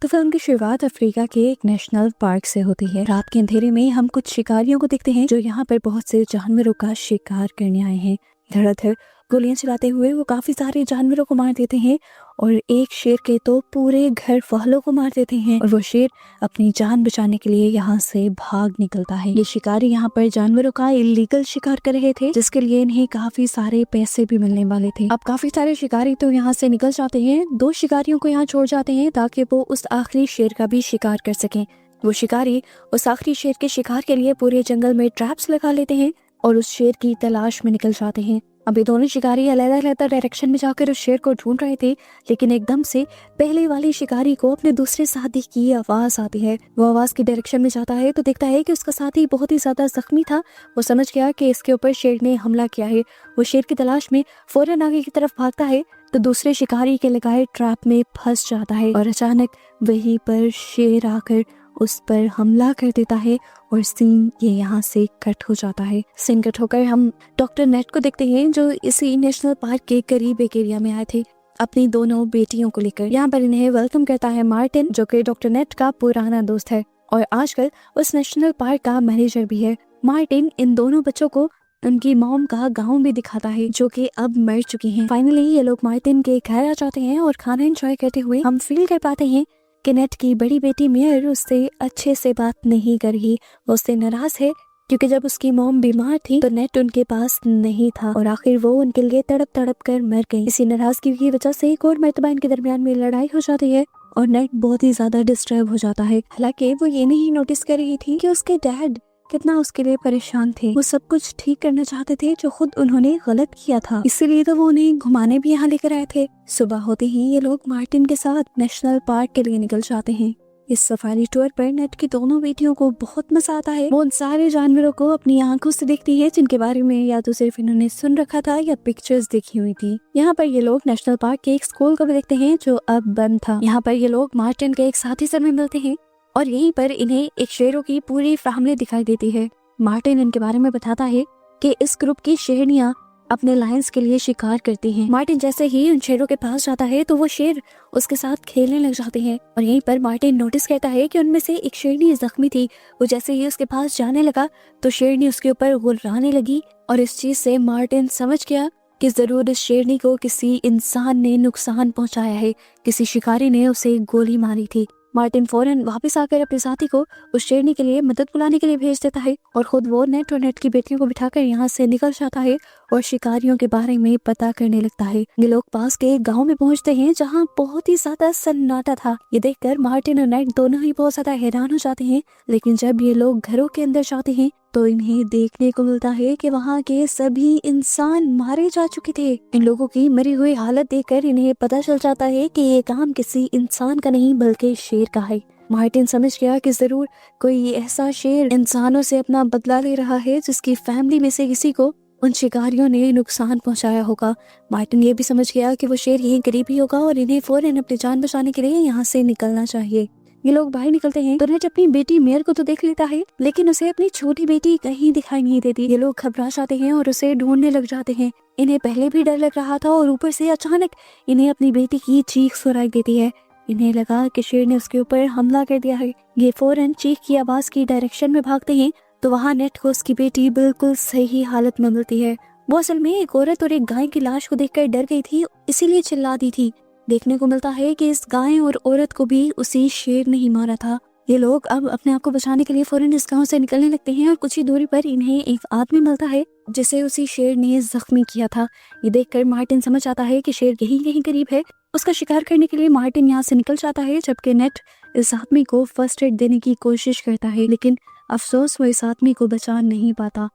तो फिल्म की शुरुआत अफ्रीका के एक नेशनल पार्क से होती है। रात के अंधेरे में हम कुछ शिकारियों को देखते हैं जो यहाँ पर बहुत से जानवरों का शिकार करने आए हैं। धड़ाधड़ गोलियां चलाते हुए वो काफी सारे जानवरों को मार देते हैं और एक शेर के तो पूरे घर वालों को मार देते हैं और वो शेर अपनी जान बचाने के लिए यहाँ से भाग निकलता है। ये शिकारी यहाँ पर जानवरों का इलीगल शिकार कर रहे थे, जिसके लिए इन्हें काफी सारे पैसे भी मिलने वाले थे। अब काफी सारे शिकारी तो यहाँ से निकल जाते हैं। 2 शिकारियों को यहाँ छोड़ जाते हैं ताकि वो उस आखिरी शेर का भी शिकार कर सकें। वो शिकारी उस आखिरी शेर के शिकार के लिए पूरे जंगल में ट्रैप्स लगा लेते हैं और उस शेर की तलाश में निकल जाते हैं। अब ये दोनों शिकारी अलग-अलग डायरेक्शन में जाकर उस शेर को ढूंढ रहे थे, लेकिन एकदम से पहले वाले शिकारी को अपने दूसरे साथी की आवाज आती है। वो आवाज की डायरेक्शन में जाता है तो देखता है कि उसका साथी बहुत ही ज्यादा जख्मी था। वो समझ गया कि इसके ऊपर शेर ने हमला किया है। वो शेर की तलाश में फौरन आगे की तरफ भागता है तो दूसरे शिकारी के लगाए ट्रैप में फंस जाता है और अचानक वहीं पर शेर आकर उस पर हमला कर देता है और सीन ये यहाँ से कट हो जाता है। सीन कट होकर हम डॉक्टर नेट को देखते हैं जो इसी नेशनल पार्क के करीब एक एरिया में आए थे अपनी दोनों बेटियों को लेकर। यहाँ पर इन्हें वेलकम करता है मार्टिन, जो कि डॉक्टर नेट का पुराना दोस्त है और आजकल उस नेशनल पार्क का मैनेजर भी है। मार्टिन इन दोनों बच्चों को उनकी मॉम का गाँव भी दिखाता है जो कि अब मर चुकी हैं। फाइनली ये लोग मार्टिन के घर आ जाते हैं और खाना एंजॉय करते हुए हम फील कर पाते हैं कि नेट की बड़ी बेटी मेयर उससे अच्छे से बात नहीं कर रही। वो उससे नाराज है क्योंकि जब उसकी मॉम बीमार थी तो नेट उनके पास नहीं था और आखिर वो उनके लिए तड़प तड़प कर मर गई। इसी नाराजगी की वजह से एक और मर्तबा इनके दरमियान में लड़ाई हो जाती है और नेट बहुत ही ज्यादा डिस्टर्ब हो जाता है। हालांकि वो ये नहीं नोटिस कर रही थी कि उसके डैड कितना उसके लिए परेशान थे। वो सब कुछ ठीक करना चाहते थे जो खुद उन्होंने गलत किया था, इसीलिए तो वो उन्हें घुमाने भी यहाँ लेकर आए थे। सुबह होते ही ये लोग मार्टिन के साथ नेशनल पार्क के लिए निकल जाते हैं। इस सफारी टूर पर नेट की दोनों बेटियों को बहुत मजा आता है। वो उन सारे जानवरों को अपनी आंखों से देखती है जिनके बारे में या तो सिर्फ इन्होंने सुन रखा था या पिक्चर्स देखी हुई थी। यहाँ पर ये लोग नेशनल पार्क के एक स्कूल को भी देखते हैं जो अब बंद था। यहाँ पर ये लोग मार्टिन के एक साथी से मिलते हैं और यहीं पर इन्हें एक शेरों की पूरी फैमिली दिखाई देती है। मार्टिन इनके बारे में बताता है कि इस ग्रुप की शेरनियां अपने लायंस के लिए शिकार करती हैं। मार्टिन जैसे ही उन शेरों के पास जाता है तो वो शेर उसके साथ खेलने लग जाते हैं और यहीं पर मार्टिन नोटिस करता है कि उनमें से एक शेरनी जख्मी थी। वो जैसे ही उसके पास जाने लगा तो शेरनी उसके ऊपर गुर्राने लगी और इस चीज से मार्टिन समझ गया कि जरूर इस शेरनी को किसी इंसान ने नुकसान पहुंचाया है, किसी शिकारी ने उसे गोली मारी थी। मार्टिन फौरन वापस आकर अपने साथी को उस शेरनी के लिए मदद बुलाने के लिए भेज देता है और खुद वो नेट और नेट की बेटियों को बिठाकर यहाँ से निकल जाता है और शिकारियों के बारे में पता करने लगता है। ये लोग पास के एक गांव में पहुंचते हैं जहाँ बहुत ही ज्यादा सन्नाटा था। ये देखकर मार्टिन और नेट दोनों ही बहुत ज्यादा हैरान हो जाते हैं, लेकिन जब ये लोग घरों के अंदर जाते हैं तो इन्हें देखने को मिलता है कि वहाँ के सभी इंसान मारे जा चुके थे। इन लोगों की मरी हुई हालत देखकर इन्हें पता चल जाता है कि ये काम किसी इंसान का नहीं बल्कि शेर का है। मार्टिन समझ गया कि जरूर कोई ऐसा शेर इंसानों से अपना बदला ले रहा है जिसकी फैमिली में से किसी को उन शिकारियों ने नुकसान पहुंचाया होगा। मार्टिन ये भी समझ गया कि वो शेर यहीं करीब ही होगा और इन्हें फौरन अपनी जान बचाने के लिए यहाँ से निकलना चाहिए। ये लोग बाहर निकलते हैं तो नेट अपनी बेटी मेयर को तो देख लेता है, लेकिन उसे अपनी छोटी बेटी कहीं दिखाई नहीं देती। ये लोग घबरा जाते हैं और उसे ढूंढने लग जाते हैं। इन्हें पहले भी डर लग रहा था और ऊपर से अचानक इन्हें अपनी बेटी की चीख सुनाई देती है। इन्हें लगा कि शेर ने उसके ऊपर हमला कर दिया है। ये फौरन चीख की आवाज की डायरेक्शन में भागते हैं तो वहाँ नेट को उसकी बेटी बिल्कुल सही हालत में मिलती है। वो असल में एक औरत और एक गाय की लाश को देखकर डर गई थी, इसीलिए चिल्ला दी थी। देखने को मिलता है कि इस गाय और औरत को भी उसी शेर ने ही मारा था। ये लोग अब अपने आप को बचाने के लिए फौरन इस गांव से निकलने लगते हैं और कुछ ही दूरी पर इन्हें एक आदमी मिलता है जिसे उसी शेर ने जख्मी किया था। ये देखकर मार्टिन समझ आता है कि शेर यहीं कहीं करीब है। उसका शिकार करने के लिए मार्टिन यहाँ से निकल जाता है, जबकि नेट इस आदमी को फर्स्ट एड देने की कोशिश करता है, लेकिन अफसोस वो इस आदमी को बचा नहीं पाता।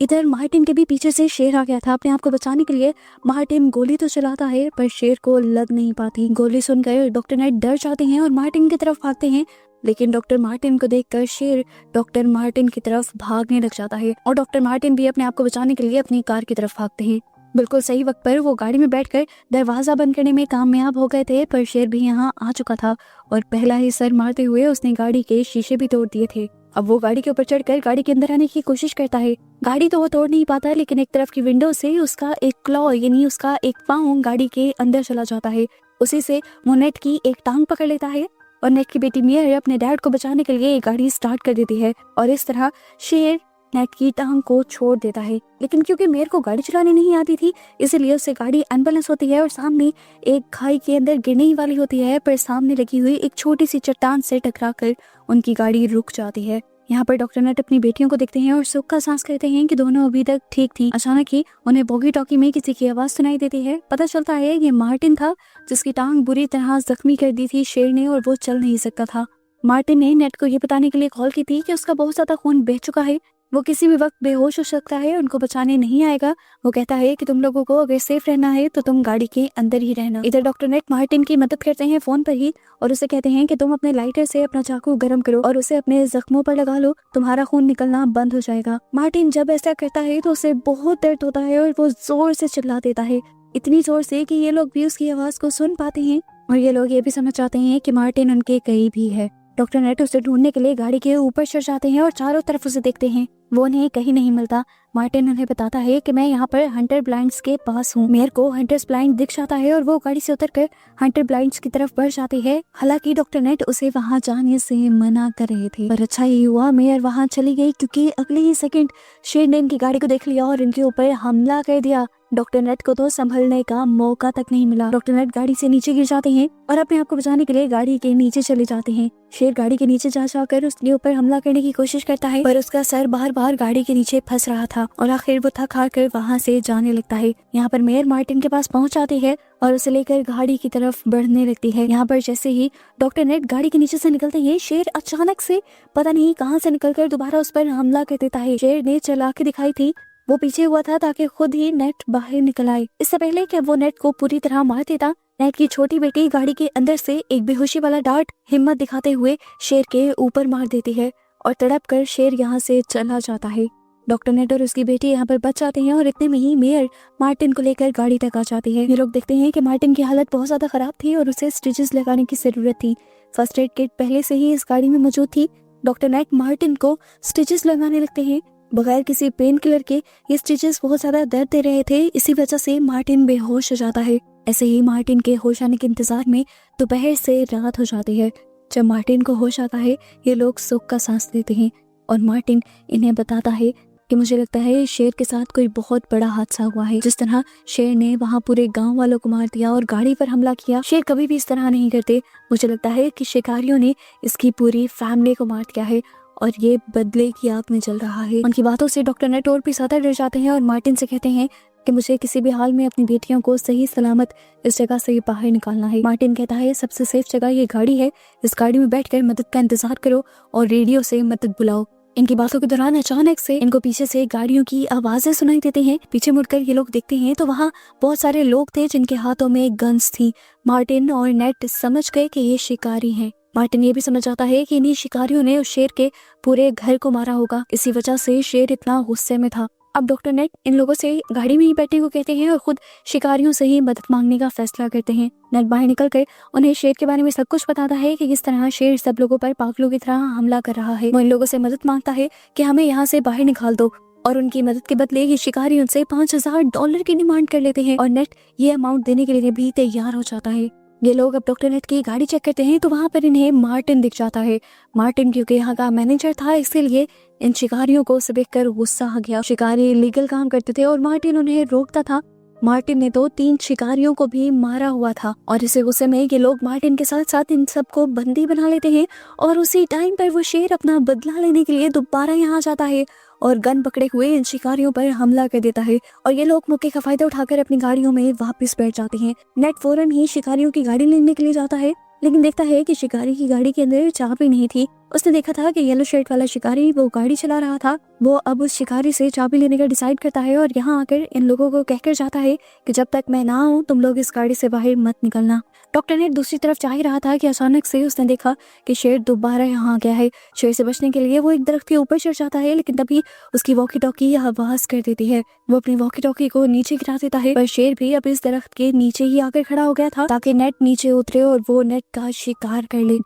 इधर मार्टिन के भी पीछे से शेर आ गया था। अपने आप को बचाने के लिए मार्टिन गोली तो चलाता है पर शेर को लग नहीं पाती। गोली सुनकर डॉक्टर नेट डर जाते हैं और मार्टिन की तरफ भागते हैं, लेकिन डॉक्टर मार्टिन को देखकर शेर डॉक्टर मार्टिन की तरफ भागने लग जाता है और डॉक्टर मार्टिन भी अपने आप को बचाने के लिए अपनी कार की तरफ भागते हैं। बिल्कुल सही वक्त पर वो गाड़ी में बैठकर दरवाजा बंद करने में कामयाब हो गए थे, पर शेर भी यहाँ आ चुका था और पहला ही सर मारते हुए उसने गाड़ी के शीशे भी तोड़ दिए थे। अब वो गाड़ी के ऊपर चढ़कर गाड़ी के अंदर आने की कोशिश करता है। गाड़ी तो वो तोड़ नहीं पाता, लेकिन एक तरफ की विंडो से उसका एक क्लॉ यानी उसका एक पाँव गाड़ी के अंदर चला जाता है। उसी से वो नेट की एक टांग पकड़ लेता है और नेट की बेटी मेयर अपने डैड को बचाने के लिए एक गाड़ी स्टार्ट कर देती है और इस तरह शेर नेट की टांग को छोड़ देता है। लेकिन क्योंकि मेयर को गाड़ी चलानी नहीं आती थी, इसीलिए उससे गाड़ी अनबैलेंस होती है और सामने एक खाई के अंदर गिरने ही वाली होती है, पर सामने लगी हुई एक छोटी सी चट्टान से टकराकर उनकी गाड़ी रुक जाती है। यहाँ पर डॉक्टर नट अपनी बेटियों को देखते हैं और सुख का सांस कहते हैं कि दोनों अभी तक ठीक थी। अचानक ही उन्हें वॉकी टॉकी में किसी की आवाज सुनाई देती है। पता चलता है ये मार्टिन था, जिसकी टांग बुरी तरह जख्मी कर दी थी शेर ने और वो चल नहीं सकता था। मार्टिन ने नेट को ये बताने के लिए कॉल की थी कि उसका बहुत ज्यादा खून बह चुका है, वो किसी भी वक्त बेहोश हो सकता है, उनको बचाने नहीं आएगा। वो कहता है कि तुम लोगों को अगर सेफ रहना है तो तुम गाड़ी के अंदर ही रहना। इधर डॉक्टर नेट मार्टिन की मदद करते हैं फोन पर ही और उसे कहते हैं कि तुम अपने लाइटर से अपना चाकू गर्म करो और उसे अपने जख्मों पर लगा लो, तुम्हारा खून निकलना बंद हो जाएगा। मार्टिन जब ऐसा करता है तो उसे बहुत दर्द होता है और वो जोर से चिल्ला देता है, इतनी जोर से कि ये लोग भी उसकी आवाज को सुन पाते हैं और ये लोग ये भी समझ जाते हैं कि मार्टिन उनके करीब ही है। डॉक्टर नेट उसे ढूंढने के लिए गाड़ी के ऊपर चढ़ जाते हैं और चारों तरफ उसे देखते हैं, वो उन्हें कहीं नहीं मिलता। मार्टिन उन्हें बताता है कि मैं यहाँ पर हंटर ब्लाइंड्स के पास हूँ। मेयर को हंटर्स ब्लाइंड दिख जाता है और वो गाड़ी से उतरकर हंटर ब्लाइंड्स की तरफ बढ़ जाती है। हालांकि डॉक्टर नेट उसे वहाँ जाने से मना कर रहे थे, पर अच्छा ही हुआ मेयर वहाँ चली गई, क्योंकि अगले ही सेकंड शेर ने इनकी गाड़ी को देख लिया और इनके ऊपर हमला कर दिया। डॉक्टर नेट को तो संभलने का मौका तक नहीं मिला। डॉक्टर नेट गाड़ी से नीचे गिर जाते हैं और अपने आप को बचाने के लिए गाड़ी के नीचे चले जाते हैं। शेर गाड़ी के नीचे जा जाकर उसके ऊपर हमला करने की कोशिश करता है, पर उसका सर बार बार गाड़ी के नीचे फंस रहा था और आखिर वो थक हार कर वहाँ से जाने लगता है। यहाँ पर मेयर मार्टिन के पास पहुँच जाती है और उसे लेकर गाड़ी की तरफ बढ़ने लगती है। यहाँ पर जैसे ही डॉक्टर नेट गाड़ी के नीचे से निकलते हैं, शेर अचानक से पता नहीं कहाँ से निकलकर दोबारा उस पर हमला कर देता है। शेर ने चला के दिखाई थी, वो पीछे हुआ था ताकि खुद ही नेट बाहर निकल आए। इससे पहले कि वो नेट को पूरी तरह मार देता, नेट की छोटी बेटी गाड़ी के अंदर से एक बेहोशी वाला डार्ट हिम्मत दिखाते हुए शेर के ऊपर मार देती है और तड़प कर शेर यहाँ से चला जाता है। डॉक्टर नेट और उसकी बेटी यहाँ पर बच जाते हैं और इतने में ही मेयर मार्टिन को लेकर गाड़ी तक आ जाती है। ये लोग देखते हैं कि मार्टिन की हालत बहुत ज्यादा खराब थी और उसे स्टिचेस लगाने की जरूरत थी। फर्स्ट एड किट पहले से ही इस गाड़ी में मौजूद थी। डॉक्टर नेट मार्टिन को स्टिचेस लगाने लगते हैं बगैर किसी पेन किलर के। ये स्टिचेस बहुत ज्यादा दर्द दे रहे थे, इसी वजह से मार्टिन बेहोश हो जाता है। ऐसे ही मार्टिन के होश आने के इंतजार में दोपहर से रात हो जाती है। जब मार्टिन को होश आता है, ये लोग सुख का सांस लेते हैं और मार्टिन इन्हें बताता है कि मुझे लगता है शेर के साथ कोई बहुत बड़ा हादसा हुआ है। जिस तरह शेर ने वहाँ पूरे गांव वालों को मार दिया और गाड़ी पर हमला किया, शेर कभी भी इस तरह नहीं करते। मुझे लगता है कि शिकारियों ने इसकी पूरी फैमिली को मार दिया है और ये बदले की आग में जल रहा है। उनकी बातों से डॉक्टर नेट और भी ज्यादा डर जाते हैं और मार्टिन से कहते हैं कि मुझे किसी भी हाल में अपनी बेटियों को सही सलामत इस जगह से बाहर निकालना है। मार्टिन कहता है सबसे सेफ जगह ये गाड़ी है, इस गाड़ी में बैठकर मदद का इंतजार करो और रेडियो से मदद बुलाओ। इनकी बातों के दौरान अचानक से इनको पीछे से गाड़ियों की आवाजें सुनाई देती हैं। पीछे मुड़कर ये लोग देखते हैं तो वहाँ बहुत सारे लोग थे जिनके हाथों में गन्स थी। मार्टिन और नेट समझ गए कि ये शिकारी हैं। मार्टिन ये भी समझ जाता है कि इन्हीं शिकारियों ने उस शेर के पूरे घर को मारा होगा, इसी वजह से शेर इतना गुस्से में था। अब डॉक्टर नेट इन लोगों से गाड़ी में ही बैठने को कहते हैं और खुद शिकारियों से ही मदद मांगने का फैसला करते हैं। नेट बाहर निकलकर उन्हें शेर के बारे में सब कुछ बताता है कि किस तरह शेर सब लोगों पर पागलों की तरह हमला कर रहा है। वो इन लोगों से मदद मांगता है कि हमें यहाँ से बाहर निकाल दो और उनकी मदद के बदले ये शिकारी उनसे $5000 की डिमांड कर लेते हैं और नेट ये अमाउंट देने के लिए भी तैयार हो जाता है। ये लोग अब डॉक्टर नेट की गाड़ी चेक करते हैं तो वहाँ पर इन्हें मार्टिन दिख जाता है। मार्टिन क्योंकि यहाँ का मैनेजर था, इसीलिए इन शिकारियों को उसे देखकर गुस्सा आ गया। शिकारी लीगल काम करते थे और मार्टिन उन्हें रोकता था। मार्टिन ने तो 3 शिकारियों को भी मारा हुआ था और इसे गुस्से में ये लोग मार्टिन के साथ साथ इन सबको बंदी बना लेते हैं और उसी टाइम पर वो शेर अपना बदला लेने के लिए दोबारा यहाँ जाता है और गन पकड़े हुए इन शिकारियों पर हमला कर देता है और ये लोग मौके का फायदा उठाकर अपनी गाड़ियों में वापस बैठ जाते हैं। नेट फौरन ही शिकारियों की गाड़ी लेने के लिए जाता है, लेकिन देखता है कि शिकारी की गाड़ी के अंदर चाबी नहीं थी। उसने देखा था कि येलो शर्ट वाला शिकारी वो गाड़ी चला रहा था। वो अब उस शिकारी से चाबी लेने का डिसाइड करता है और यहाँ आकर इन लोगों को कहकर जाता है कि जब तक मैं ना आऊँ तुम लोग इस गाड़ी से बाहर मत निकलना। डॉक्टर नेट दूसरी तरफ जा ही रहा था कि अचानक से उसने देखा कि शेर दोबारा यहाँ आ गया है। शेर से बचने के लिए वो एक दरख्त के ऊपर चढ़ जाता है, लेकिन तभी उसकी वॉकी टॉकी आवाज कर देती है। वो अपनी वॉकी टॉकी को नीचे गिरा देता है, पर शेर भी अब इस दरख्त के नीचे ही आकर खड़ा हो गया था ताकि नेट नीचे उतरे और वो नेट का शिकार कर ले।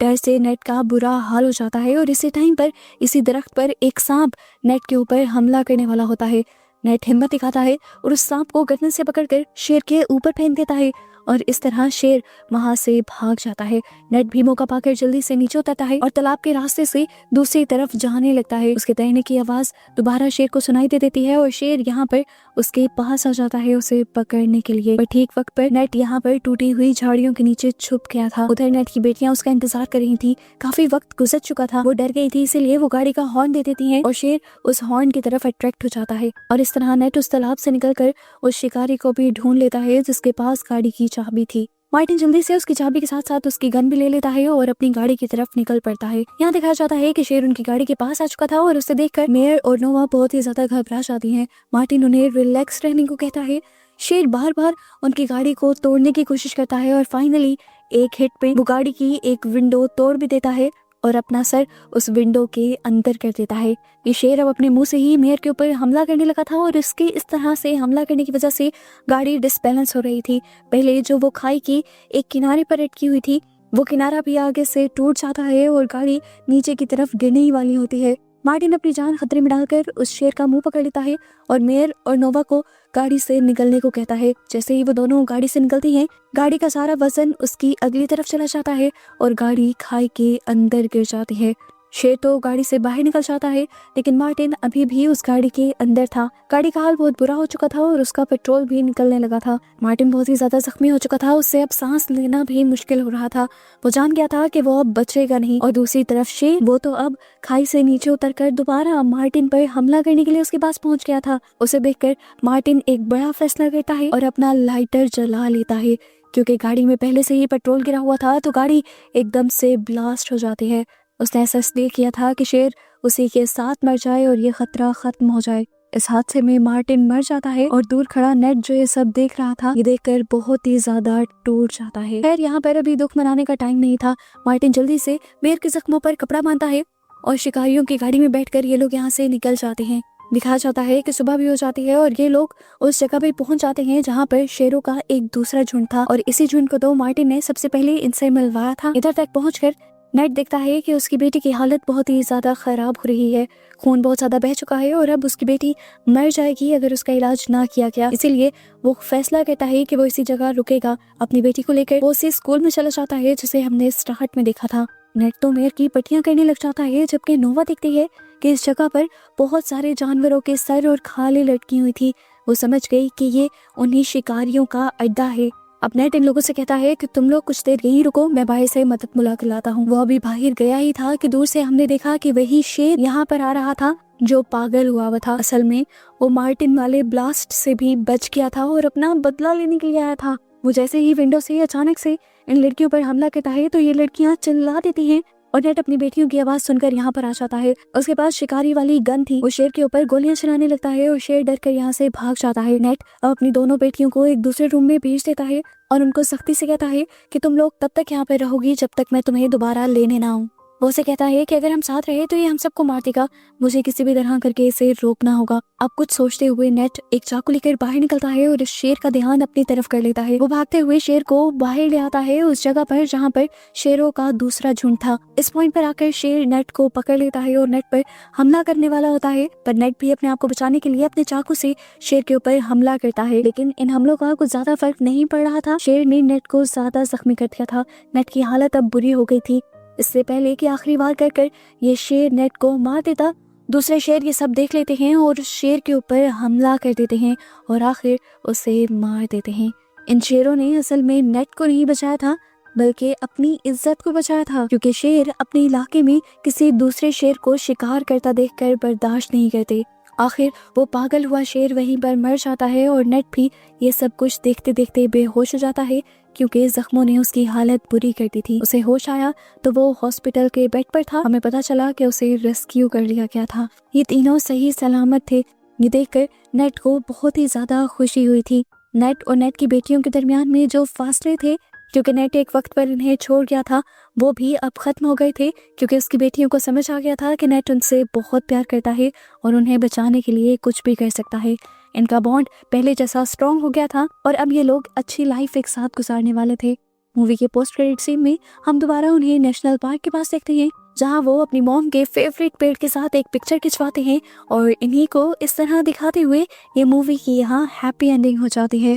डर से नेट का बुरा हाल हो जाता है और इसी टाइम पर इसी दरख्त पर एक सांप नेट के ऊपर हमला करने वाला होता है। नेट हिम्मत दिखाता है और उस सांप को गर्दन से पकड़कर शेर के ऊपर फेंक देता है और इस तरह शेर वहां से भाग जाता है। नेट भी मौका पाकर जल्दी से नीचे उतरता है और तालाब के रास्ते से दूसरी तरफ जाने लगता है। उसके तैरने की आवाज दोबारा शेर को सुनाई दे देती है और शेर यहाँ पर उसके पास आ जाता है उसे पकड़ने के लिए। पर ठीक वक्त पर नेट यहाँ पर टूटी हुई झाड़ियों के नीचे छुप गया था। उधर नेट की बेटियां उसका इंतजार कर रही थी। काफी वक्त गुजर चुका था, वो डर गई थी, इसीलिए वो गाड़ी का हॉर्न दे देती है और शेर उस हॉर्न की तरफ अट्रैक्ट हो जाता है। और इस तरह नेट उस तालाब से निकलकर उस शिकारी को भी ढूंढ लेता है जिसके पास गाड़ी की चाबी थी। मार्टिन जल्दी से उसकी चाबी के साथ साथ उसकी गन भी ले लेता है और अपनी गाड़ी की तरफ निकल पड़ता है। यहाँ दिखाया जाता है कि शेर उनकी गाड़ी के पास आ चुका था और उसे देखकर मेयर और नोवा बहुत ही ज्यादा घबरा जाती हैं। मार्टिन उन्हें रिलैक्स रहने को कहता है। शेर बार बार उनकी गाड़ी को तोड़ने की कोशिश करता है और फाइनली एक हिट पे वो गाड़ी की एक विंडो तोड़ भी देता है और अपना सर उस विंडो के अंदर कर देता है। ये शेर अब अपने मुंह से ही मेयर के ऊपर हमला करने लगा था और इसके इस तरह से हमला करने की वजह से गाड़ी डिसबैलेंस हो रही थी। पहले जो वो खाई की एक किनारे पर अटकी हुई थी, वो किनारा भी आगे से टूट जाता है और गाड़ी नीचे की तरफ गिरने ही वाली होती है। मार्टिन अपनी जान खतरे में डालकर उस शेर का मुंह पकड़ लेता है और मेयर और नोवा को गाड़ी से निकलने को कहता है। जैसे ही वो दोनों गाड़ी से निकलती हैं, गाड़ी का सारा वजन उसकी अगली तरफ चला जाता है और गाड़ी खाई के अंदर गिर जाती है। शेर तो गाड़ी से बाहर निकल जाता है, लेकिन मार्टिन अभी भी उस गाड़ी के अंदर था। गाड़ी का हाल बहुत बुरा हो चुका था और उसका पेट्रोल भी निकलने लगा था। मार्टिन बहुत ही ज्यादा जख्मी हो चुका था, उससे अब सांस लेना भी मुश्किल हो रहा था। वो जान गया था कि वो अब बचेगा नहीं। और दूसरी तरफ शेर, वो तो अब खाई से नीचे उतरकर दोबारा मार्टिन पर हमला करने के लिए उसके पास पहुंच गया था। उसे देखकर मार्टिन एक बड़ा फैसला करता है और अपना लाइटर जला लेता है। क्योंकि गाड़ी में पहले से ही पेट्रोल गिरा हुआ था तो गाड़ी एकदम से ब्लास्ट हो जाती है। उसने ऐसा इसलिए किया था कि शेर उसी के साथ मर जाए और ये खतरा खत्म हो जाए। इस हादसे में मार्टिन मर जाता है और दूर खड़ा नेट जो ये सब देख रहा था, ये देखकर बहुत ही ज्यादा टूट जाता है। खैर यहाँ पर अभी दुख मनाने का टाइम नहीं था। मार्टिन जल्दी से मेयर के जख्मों पर कपड़ा बांधता है और शिकारियों की गाड़ी में बैठकर ये लोग यहाँ से निकल जाते हैं। दिखाया जाता है कि सुबह भी हो जाती है और ये लोग उस जगह पे पहुंच जाते हैं जहाँ पर शेरों का एक दूसरा झुंड था और इसी झुंड को तो मार्टिन ने सबसे पहले इनसे मिलवाया था। इधर तक पहुंचकर नेट देखता है कि उसकी बेटी की हालत बहुत ही ज्यादा खराब हो रही है। खून बहुत ज्यादा बह चुका है और अब उसकी बेटी मर जाएगी अगर उसका इलाज ना किया गया। इसीलिए वो फैसला करता है कि वो इसी जगह रुकेगा। अपनी बेटी को लेकर वो उसी स्कूल में चला जाता है जिसे हमने स्टार्ट में देखा था। नेट तो मेयर की पट्टियां करने लग जाता है, जबकि नोवा देखती है कि इस जगह पर बहुत सारे जानवरों के सर और खाले लटकी हुई थी। वो समझ गई कि ये उन्हीं शिकारियों का अड्डा है। अब नेट इन लोगों से कहता है कि तुम लोग कुछ देर यहीं रुको, मैं बाहर से मदद बुला कर लाता हूँ। वो अभी बाहर गया ही था कि दूर से हमने देखा कि वही शेर यहाँ पर आ रहा था जो पागल हुआ हुआ था। असल में वो मार्टिन वाले ब्लास्ट से भी बच गया था और अपना बदला लेने के लिए आया था। वो जैसे ही विंडो से अचानक से इन लड़कियों पर हमला करता है तो ये लड़कियां चिल्ला देती हैं और नेट अपनी बेटियों की आवाज सुनकर यहाँ पर आ जाता है। उसके पास शिकारी वाली गन थी। वो शेर के ऊपर गोलियां चलाने लगता है और शेर डर कर यहाँ से भाग जाता है। नेट अपनी दोनों बेटियों को एक दूसरे रूम में भेज देता है और उनको सख्ती से कहता है कि तुम लोग तब तक यहाँ पर रहोगी जब तक मैं तुम्हें दोबारा लेने ना आऊँ। वो उसे कहता है कि अगर हम साथ रहे तो ये हम सबको मार देगा, मुझे किसी भी तरह करके इसे रोकना होगा। अब कुछ सोचते हुए नेट एक चाकू लेकर बाहर निकलता है और इस शेर का ध्यान अपनी तरफ कर लेता है। वो भागते हुए शेर को बाहर ले आता है उस जगह पर जहाँ पर शेरों का दूसरा झुंड था। इस पॉइंट पर आकर शेर नेट को पकड़ लेता है और नेट पर हमला करने वाला होता है, पर नेट भी अपने आप को बचाने के लिए अपने चाकू से शेर के ऊपर हमला करता है। लेकिन इन हमलों का कुछ ज्यादा फर्क नहीं पड़ रहा था। शेर ने नेट को ज्यादा जख्मी कर दिया था। नेट की हालत अब बुरी हो गई थी। इससे पहले कि आखिरी वार कर ये शेर नेट को मार देता, दूसरे शेर ये सब देख लेते हैं और शेर के ऊपर हमला कर देते हैं और आखिर उसे मार देते हैं। इन शेरों ने असल में नेट को नहीं बचाया था बल्कि अपनी इज्जत को बचाया था, क्योंकि शेर अपने इलाके में किसी दूसरे शेर को शिकार करता देखकर बर्दाश्त नहीं करते। आखिर वो पागल हुआ शेर वहीं पर मर जाता है और नेट भी ये सब कुछ देखते देखते बेहोश हो जाता है, क्योंकि जख्मों ने उसकी हालत बुरी कर दी थी। उसे होश आया तो वो हॉस्पिटल के बेड पर था। हमें पता चला कि उसे रेस्क्यू कर लिया गया था। ये तीनों सही सलामत थे। ये देखकर नेट को बहुत ही ज्यादा खुशी हुई थी। नेट और नेट की बेटियों के दरमियान में जो फासले थे, क्योंकि नेट एक वक्त पर इन्हें छोड़ गया था, वो भी अब खत्म हो गए थे, क्योंकि उसकी बेटियों को समझ आ गया था कि नेट उनसे बहुत प्यार करता है और उन्हें बचाने के लिए कुछ भी कर सकता है। इनका बॉन्ड पहले जैसा स्ट्रॉन्ग हो गया था और अब ये लोग अच्छी लाइफ एक साथ गुजारने वाले थे। मूवी के पोस्ट क्रेडिट सीन में हम दोबारा उन्हें नेशनल पार्क के पास देखते हैं, जहाँ वो अपनी मॉम के फेवरेट पेड़ के साथ एक पिक्चर खिंचवाते हैं और इन्हीं को इस तरह दिखाते हुए ये मूवी की यहाँ हैप्पी एंडिंग हो जाती है।